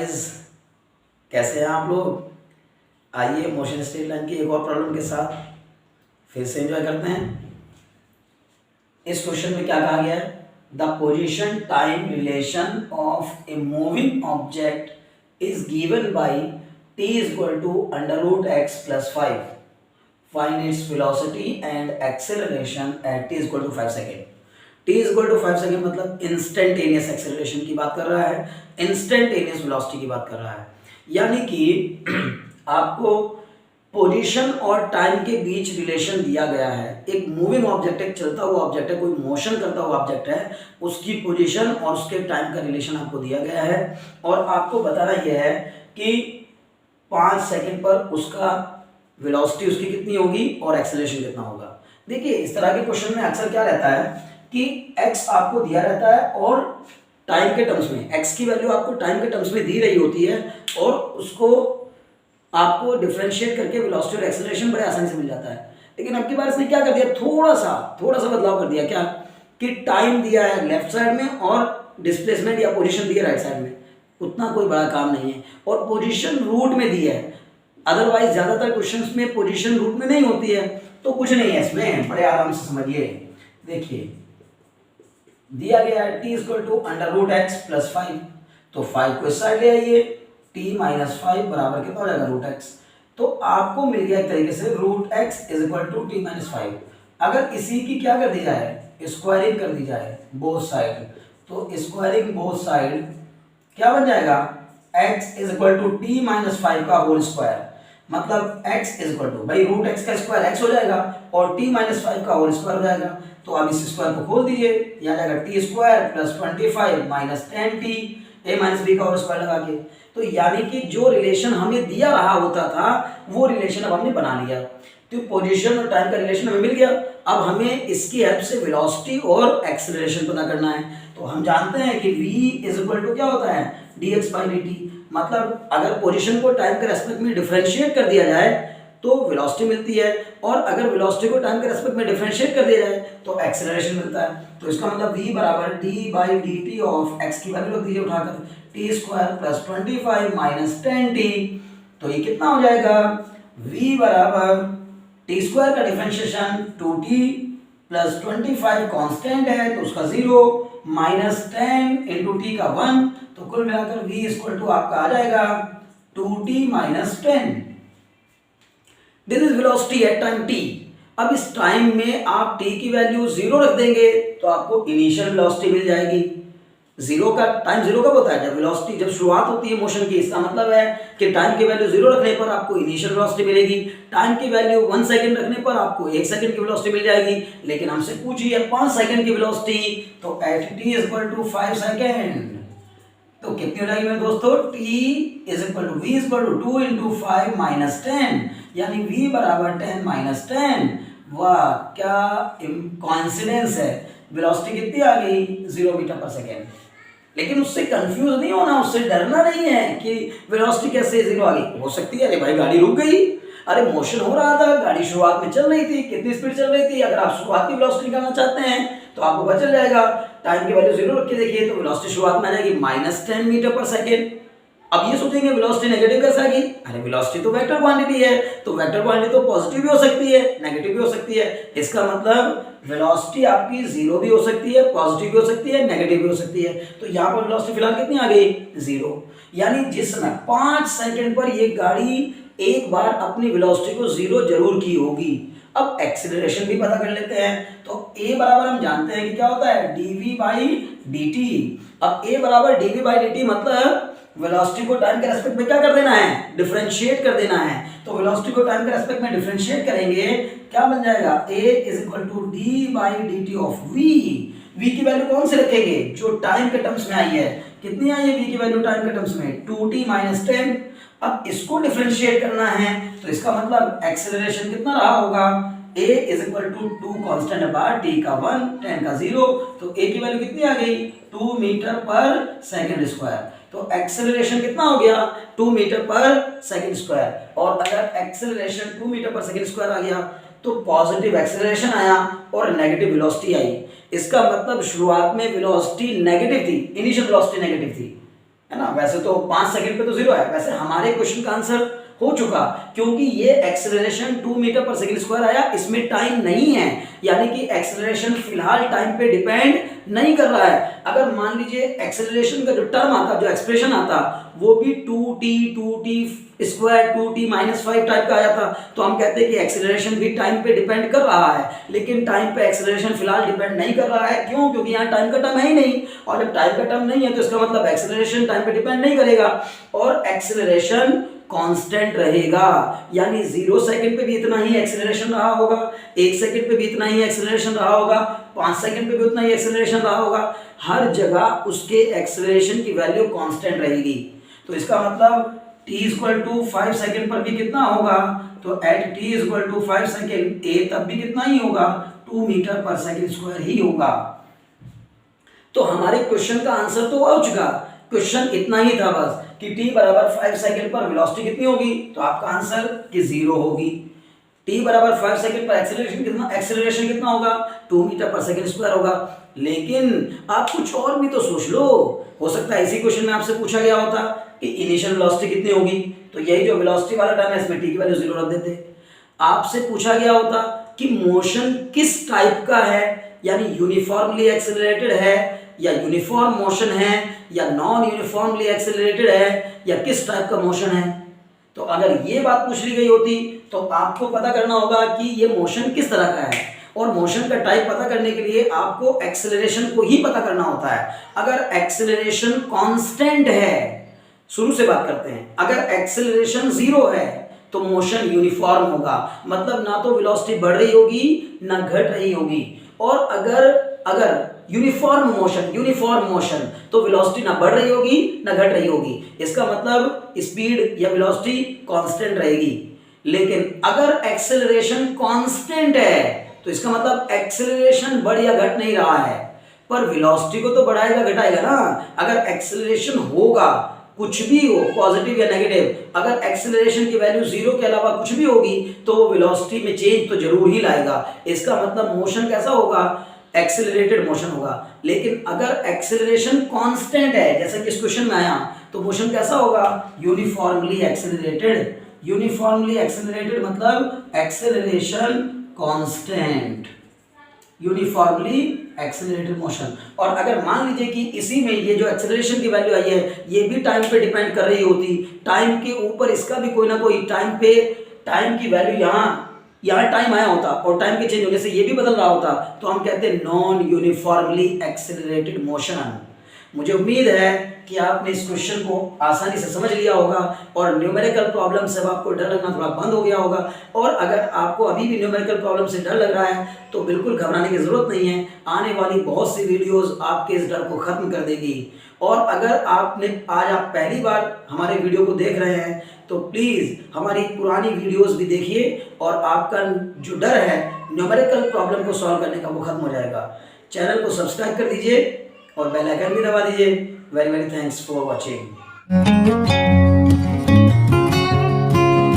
Guys, कैसे हैं आप लोग। आइए मोशन स्ट्रेट लाइन की एक और प्रॉब्लम के साथ फिर से एंजॉय करते हैं। इस क्वेश्चन में क्या कहा गया है, the position time relation of a moving object is given by t is equal to under root x plus 5, find its velocity and acceleration at t is equal to 5 second. t is equal to 5 second मतलब instantaneous acceleration की बात कर रहा है, instantaneous velocity की बात कर रहा है। यानी कि आपको पोजीशन और टाइम के बीच रिलेशन दिया गया है। एक मूविंग ऑब्जेक्ट है, चलता हुआ ऑब्जेक्ट है, कोई मोशन करता हुआ ऑब्जेक्ट है, उसकी पोजीशन और उसके टाइम का रिलेशन आपको दिया गया है और आपको बताना यह है कि 5 सेकंड पर उसका वेलोसिटी उसकी कितनी होगी और एक्सेलरेशन कितना होगा। देखिए इस तरह के क्वेश्चन में अक्सर क्या रहता है कि x आपको दिया रहता है और टाइम के टर्म्स में x की वैल्यू आपको टाइम के टर्म्स में दी रही होती है और उसको आपको डिफरेंशिएट करके वेलोसिटी और एक्सेलरेशन बड़े आसानी से मिल जाता है। लेकिन अब की बार इसने क्या कर दिया, थोड़ा सा बदलाव कर दिया। क्या कि टाइम दिया है लेफ्ट साइड में और डिस्प्लेसमेंट या पोजीशन दी है राइट साइड में, उतना कोई बड़ा काम नहीं है और पोजीशन रूट में दी है। अदरवाइज ज्यादातर क्वेश्चंस में पोजीशन रूट में नहीं होती है, तो कुछ नहीं है इसमें, बड़े आराम से समझिए। देखिए दिया गया है t equal to under root x plus 5, तो 5 को इस साइड ले आइए, t माइनस 5 बराबर कितना हो जाएगा रूट एक्स। तो आपको मिल गया एक तरीके से root x is equal to t minus 5। अगर इसी की क्या कर दी जाए, स्क्वायरिंग कर दी जाए बोथ साइड, तो स्क्वायरिंग बोथ साइड क्या बन जाएगा, x is equal to t minus 5 का होल स्क्वायर। मतलब x इज इक्वल टू भाई रूट एक्स का स्क्वायर x हो जाएगा और t माइनस 5 का होल स्क्वायर हो जाएगा। तो अब इस स्क्वायर को खोल दीजिए, यहाँ जाएगा t square plus 25 minus 10t a minus b का होल स्क्वायर लगा के। तो यानी कि जो रिलेशन हमें दिया रहा होता था वो रिलेशन अब हमने बना लिया। तो पोजीशन और टाइम का रिलेशन हमें मिल गया। अब हमें इसकी हेल्प से वेलोसिटी और एक्सेलरेशन पता करना है। तो हम जानते हैं कि v इज इक्वल टू क्या होता है, dx बाई dt। मतलब अगर पोजीशन को टाइम के रेस्पेक्ट में डिफरेंशिएट कर दिया जाए तो वेलोसिटी मिलती है और अगर वेलोसिटी को टाइम के रेस्पेक्ट में डिफरेंशिएट कर दिया जाए तो एक्सेलरेशन मिलता है। तो इसका मतलब v बराबर d by dt of x की वैल्यू रख दीजिए उठाकर, T square plus 25 minus 10t। तो ये कितना हो जाएगा, v बराबर टी स्क्वायर का डिफरेंशिएशन 2t प्लस 25 कांस्टेंट है तो उसका 0 माइनस 10 इंटू टी का 1, तो कुल मिलाकर v इक्वल टू आपका आ जाएगा 2t minus 10। This is velocity at time t। अब इस टाइम में आप t की वैल्यू 0 रख देंगे तो आपको इनिशियल वेलोसिटी मिल जाएगी। जीरो का टाइम जीरो कब होता है, जब वेलोसिटी जब शुरुआत होती है मोशन की। इसका मतलब है कि टाइम की वैल्यू 0 रखने पर आपको इनिशियल वेलोसिटी मिलेगी, टाइम की वैल्यू 1 सेकंड रखने पर आपको 1 सेकंड की वेलोसिटी मिल जाएगी। लेकिन हमसे पूछिए 5 सेकंड की वेलोसिटी, तो at t is equal to 5 second तो कितनी हो जाएगी मेरे दोस्तों, t is equal to v is equal to 2 into 5 minus 10, यानी v बराबर 10 माइनस 10। वाह क्या कोइंसिडेंस है, वेलोसिटी कितनी आ गई 0 मीटर पर सेकेंड। लेकिन उससे कंफ्यूज नहीं होना, उससे डरना नहीं है कि वेलोसिटी कैसे 0 आ गई। हो सकती है अरे भाई गाड़ी रुक गई, अरे मोशन हो रहा था, गाड़ी शुरुआत में चल रही थी, कितनी स्पीड चल रही थी। अगर आप शुरुआत की वेलोसिटी निकालना चाहते हैं तो आपको पता चल जाएगा, टाइम की वैल्यू 0 रख के देखिए तो वेलोसिटी शुरुआत में आ जाएगी माइनस 10 मीटर पर सेकेंड। अब ये सोचेंगे वेलोसिटी नेगेटिव कैसे आ गई, अरे वेलोसिटी तो वेक्टर क्वांटिटी है, तो वेक्टर क्वांटिटी तो पॉजिटिव भी हो सकती है नेगेटिव भी हो सकती है। इसका मतलब वेलोसिटी आपकी 0 भी हो सकती है, पॉजिटिव भी हो सकती है, नेगेटिव भी हो सकती है। तो यहाँ पर वेलोसिटी फिलहाल कितनी आ गई 0, यानी जिस समय 5 सेकंड पर ये गाड़ी एक बार अपनी वेलोसिटी को 0 जरूर की होगी। अब एक्सीलरेशन भी पता कर लेते हैं, तो a बराबर हम जानते हैं कि क्या होता है dv बाई dt। अब a बराबर dv बाई dt मतलब वेलोसिटी को टाइम के रेस्पेक्ट में क्या कर देना है, डिफरेंशिएट कर देना है। तो वेलोसिटी को टाइम के रेस्पेक्ट में डिफरेंशिएट करेंगे, क्या बन जाएगा a is equal to d by dt of v। v की वैल्यू कौन से रखेंगे, जो टाइम के टर्म्स में आई है। कितनी आई है v की वैल्यू टाइम के टर्म्स में 2t माइनस 10। अब इसको डिफरेंशिएट करना है तो इसका मतलब एक्सेलरेशन कितना रहा होगा, a is equal to 2 constant बार t का 1 10 का 0, तो a की वैल्यू कितनी आ गई 2 मीटर पर सेकंड स्क्वायर। तो एक्सेलरेशन कितना हो गया 2 मीटर पर सेकंड स्क्वायर। और अगर एक्सेलरेशन 2 मीटर पर सेकंड स्क्वायर आ गया तो पॉजिटिव एक्सेलरेशन आया और नेगेटिव वेलोसिटी आई। इसका मतलब शुरुआत में वेलोसिटी नेगेटिव थी, इनिशियल वेलोसिटी नेगेटिव थी, है ना। वैसे तो 5 सेकंड पे तो 0 है, वैसे हमारे क्वेश्चन का आंसर हो चुका, क्योंकि ये एक्सेलरेशन 2 मीटर पर सेकंड स्क्वायर आया, इसमें टाइम नहीं है, यानी कि एक्सेलरेशन फिलहाल टाइम पे डिपेंड नहीं कर रहा है। अगर मान लीजिए एक्सेलरेशन का जो टर्म आता, जो एक्सप्रेशन आता, वो भी 2t स्क्वायर 2t-5 टाइप का आया था, तो हम कहते हैं कि एक्सेलरेशन भी टाइम पे डिपेंड कर रहा है, लेकिन टाइम पे एक्सेलरेशन फिलहाल डिपेंड नहीं कर रहा है। क्यों? क्योंकि यहाँ टाइम का टर्म है ही नहीं, और जब टाइम का टर्म नहीं है तो इसका मतलब एक्सेलरेशन टाइम पे डिपेंड नहीं करेगा, और एक्सेलरेशन कांस्टेंट रहेगा, यानी 0 सेकंड पे भी इतना ही एक्सेलरेशन रहा होगा, 1 सेकंड पे भी इतना ही एक्सेलरेशन रहा होगा, 5 सेकंड पे भी उतना ही एक्सेलरेशन रहा होगा, हर जगह उसके एक्सेलरेशन की वैल्यू कांस्टेंट रहेगी। तो इसका मतलब t = 5 सेकंड पर भी कितना होगा, तो एट t = 5 सेकंड a तब भी कितना ही होगा, 2 मीटर पर सेकंड स्क्वायर ही होगा। तो हमारे क्वेश्चन का आंसर तो हो चुका, क्वेश्चन इतना ही था बस कि t बराबर 5 सेकंड पर वेलोसिटी कितनी होगी, तो आपका आंसर कि 0 होगी। t बराबर 5 सेकंड पर एक्सेलरेशन कितना होगा, 2 मीटर पर सेकंड स्क्वायर होगा। लेकिन आप कुछ और भी तो सोच लो, हो सकता है इसी क्वेश्चन में आपसे पूछा गया होता कि इनिशियल वेलोसिटी कितनी होगी, तो यही जो वेलोसिटी वाला टर्म है इसमें t की वैल्यू 0 रख देते। आपसे पूछा गया होता कि मोशन किस टाइप का है, यानी यूनिफॉर्मली एक्सेलरेटेड है या यूनिफॉर्म मोशन है या नॉन यूनिफॉर्मली एक्सेलरेटेड है या किस टाइप का मोशन है। तो अगर ये बात पूछ ली गई होती तो आपको पता करना होगा कि ये मोशन किस तरह का है, और मोशन का टाइप पता करने के लिए आपको एक्सेलरेशन को ही पता करना होता है। अगर एक्सेलरेशन कांस्टेंट है, शुरू से बात करते हैं, अगर एक्सेलरेशन 0 है तो मोशन यूनिफॉर्म होगा, मतलब ना तो वेलोसिटी बढ़ रही होगी ना घट रही होगी, और अगर यूनिफॉर्म मोशन तो वेलोसिटी ना बढ़ रही होगी ना घट रही होगी, इसका मतलब स्पीड या वेलोसिटी कांस्टेंट रहेगी। लेकिन अगर एक्सेलरेशन कांस्टेंट है तो इसका मतलब एक्सेलरेशन बढ़ या घट नहीं रहा है, पर वेलोसिटी को तो बढ़ाएगा घटाएगा ना। अगर एक्सेलरेशन होगा, कुछ भी हो, पॉजिटिव या नेगेटिव, अगर एक्सेलरेशन की वैल्यू 0 के अलावा कुछ भी होगी तो वो वेलोसिटी में चेंज तो जरूर ही लाएगा। इसका मतलब मोशन कैसा होगा, एक्सेलरेटेड मोशन होगा। लेकिन अगर एक्सेलरेशन कांस्टेंट है, जैसा कि इस क्वेश्चन में आया, तो मोशन कैसा होगा, यूनिफॉर्मली एक्सेलरेटेड। यूनिफॉर्मली एक्सेलरेटेड मतलब acceleration constant, uniformly accelerated motion. और अगर मान लीजिए कि इसी में ये जो एक्सेलरेशन की वैल्यू आई है ये भी टाइम पे डिपेंड कर रही होती, टाइम के ऊपर इसका भी कोई ना कोई टाइम की वैल्यू यहाँ टाइम आया होता और टाइम के चेंज होने से ये भी बदल रहा होता, तो हम कहते हैं नॉन यूनिफॉर्मली एक्सेलरेटेड मोशन। मुझे उम्मीद है कि आपने इस क्वेश्चन को आसानी से समझ लिया होगा और न्यूमेरिकल प्रॉब्लम से आपको डर लगना थोड़ा बंद हो गया होगा। और अगर आपको अभी भी न्यूमेरिकल प्रॉब्लम से डर लग रहा है तो बिल्कुल घबराने की ज़रूरत नहीं है, आने वाली बहुत सी वीडियोस आपके इस डर को ख़त्म कर देगी। और अगर आप पहली बार हमारे वीडियो को देख रहे हैं तो प्लीज़ हमारी पुरानी वीडियोस भी देखिए और आपका जो डर है न्यूमेरिकल प्रॉब्लम को सॉल्व करने का वो खत्म हो जाएगा। चैनल को सब्सक्राइब कर दीजिए और बेल आइकन भी दबा दीजिए। Very very thanks for watching.